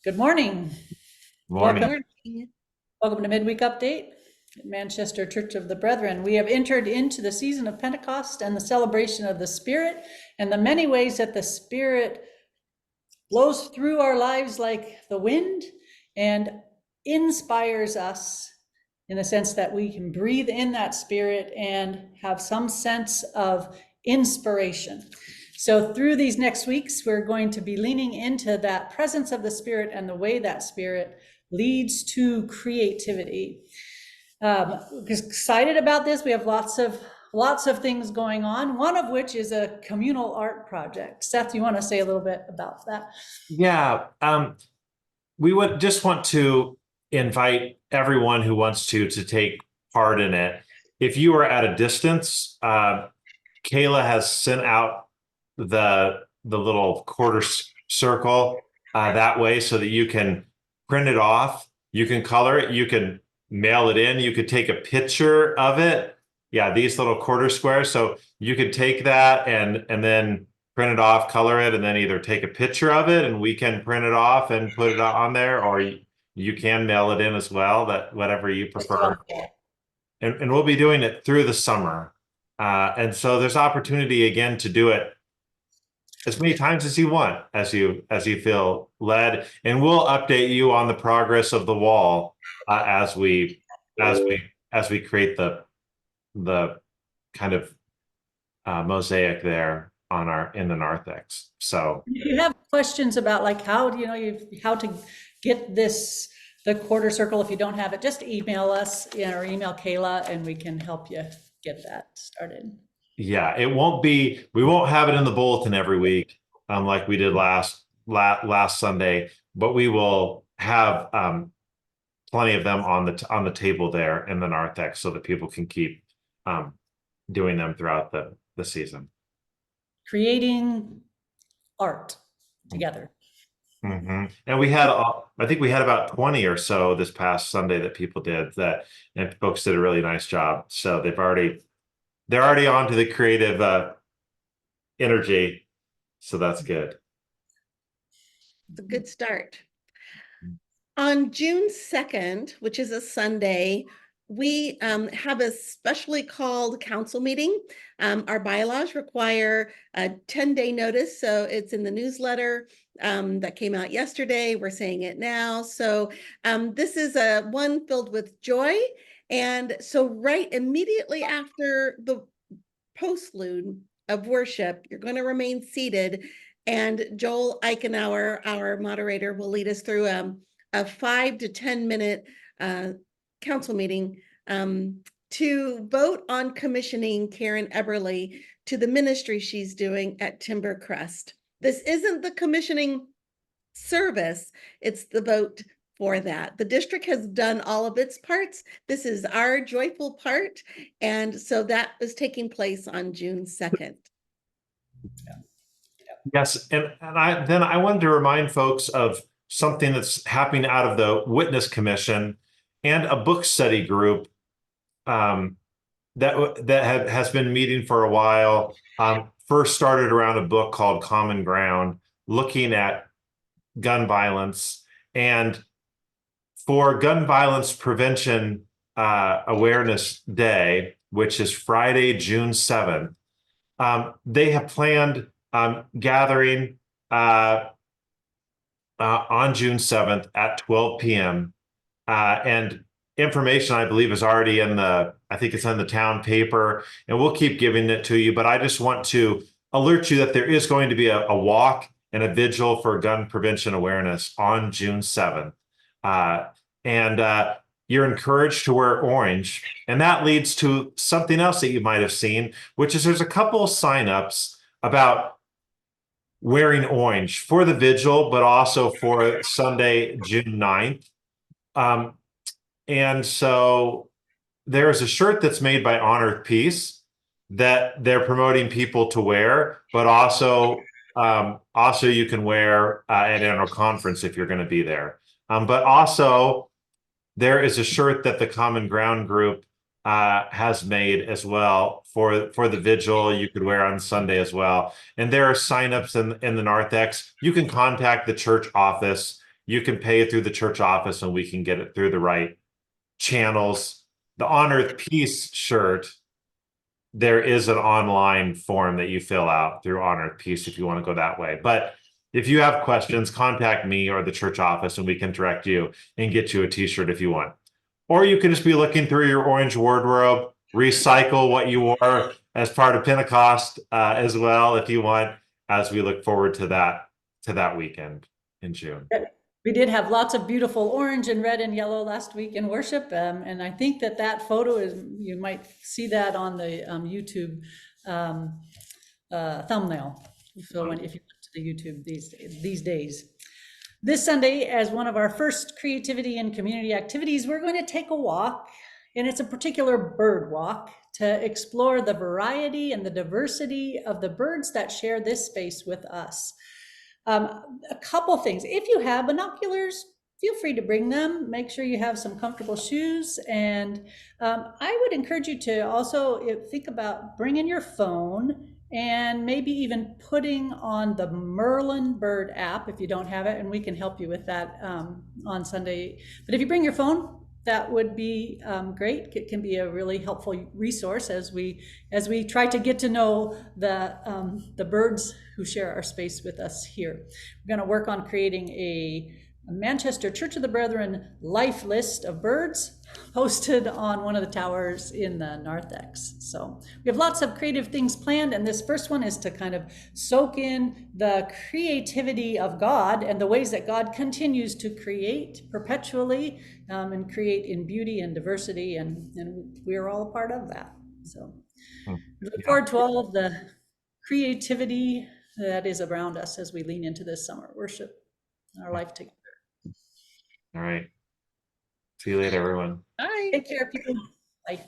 Good morning. Morning. Welcome. Welcome to Midweek Update at Manchester Church of the Brethren. We have entered into the season of Pentecost and the celebration of the Spirit and the many ways that the Spirit blows through our lives like the wind and inspires us in the sense that we can breathe in that Spirit and have some sense of inspiration. So through these next weeks, we're going to be leaning into that presence of the Spirit and the way that Spirit leads to creativity. Excited about this. We have lots of things going on, one of which is a communal art project. Seth, you want to say a little bit about that? Yeah, we would just want to invite everyone who wants to take part in it. If you are at a distance, Kayla has sent out the little circle that way so that you can print it off, you can color it, you can mail it in, you could take a picture of it. Yeah, these little quarter squares. So you could take that and then print it off, color it, and then either take a picture of it and we can print it off and put it on there, or you can mail it in as well, that whatever you prefer. And we'll be doing it through the summer. And so there's opportunity again to do it as many times as you want, as you feel led, and we'll update you on the progress of the wall as we create the kind of mosaic there on in the narthex. So if you have questions about like how do you know how to get the quarter circle, if you don't have it, just email us or email Kayla and we can help you get that started. yeah, we won't have it in the bulletin every week, like we did last Sunday, but we will have plenty of them on the table there in the narthex so that people can keep doing them throughout the season. Creating art together. Mm-hmm. And I think we had about 20 or so this past Sunday that people did that, and folks did a really nice job. So they're already on to the creative energy. So that's good. It's a good start. On June 2nd, which is a Sunday, we have a specially called council meeting. Our bylaws require a 10-day notice, so it's in the newsletter that came out yesterday. We're saying it now. So this is a one filled with joy. And so right immediately after the postlude of worship, you're going to remain seated. And Joel Eichenauer, our moderator, will lead us through a 5 to 10 minute council meeting to vote on commissioning Karen Eberly to the ministry she's doing at Timber Crest. This isn't the commissioning service, it's the vote for that. The district has done all of its parts. This is our joyful part. And so that is taking place on June 2nd. Yes, and I wanted to remind folks of something that's happening out of the Witness Commission and a book study group that has been meeting for a while. First started around a book called Common Ground, looking at gun violence. And for Gun Violence Prevention Awareness Day, which is Friday, June 7th, they have planned gathering on June 7th at 12 p.m. And information, I believe, is already I think it's in the town paper, and we'll keep giving it to you. But I just want to alert you that there is going to be a walk and a vigil for gun prevention awareness on June 7th. And you're encouraged to wear orange. And that leads to something else that you might have seen, which is there's a couple of signups about wearing orange for the vigil, but also for Sunday, June 9th. And so there is a shirt that's made by Honor Peace that they're promoting people to wear, but also you can wear at annual conference if you're going to be there. But also there is a shirt that the Common Ground group has made as well for the vigil. You could wear on Sunday as well. And there are signups in the narthex. You can contact the church office you can pay it through the church office and we can get it through the right channels. The On Earth Peace shirt, there is an online form that you fill out through On Earth Peace if you want to go that way. But if you have questions, contact me or the church office and we can direct you and get you a t-shirt if you want. Or you can just be looking through your orange wardrobe, recycle what you wore as part of Pentecost as well if you want, as we look forward to that weekend in June. We did have lots of beautiful orange and red and yellow last week in worship. And I think that photo is, you might see that on the YouTube thumbnail. So if you go to the YouTube these days. This Sunday, as one of our first creativity and community activities, we're going to take a walk, and it's a particular bird walk to explore the variety and the diversity of the birds that share this space with us. A couple things. If you have binoculars, feel free to bring them. Make sure you have some comfortable shoes. And I would encourage you to also think about bringing your phone and maybe even putting on the Merlin Bird app if you don't have it, and we can help you with that on Sunday. But if you bring your phone, that would be great. It can be a really helpful resource as we try to get to know the birds who share our space with us here. We're going to work on creating a Manchester Church of the Brethren life list of birds posted on one of the towers in the narthex. So we have lots of creative things planned, and this first one is to kind of soak in the creativity of God and the ways that God continues to create perpetually and create in beauty and diversity, and we're all a part of that. So we look forward to all of the creativity that is around us as we lean into this summer worship, our life together. All right. See you later, everyone. Bye. Take care, people. Bye.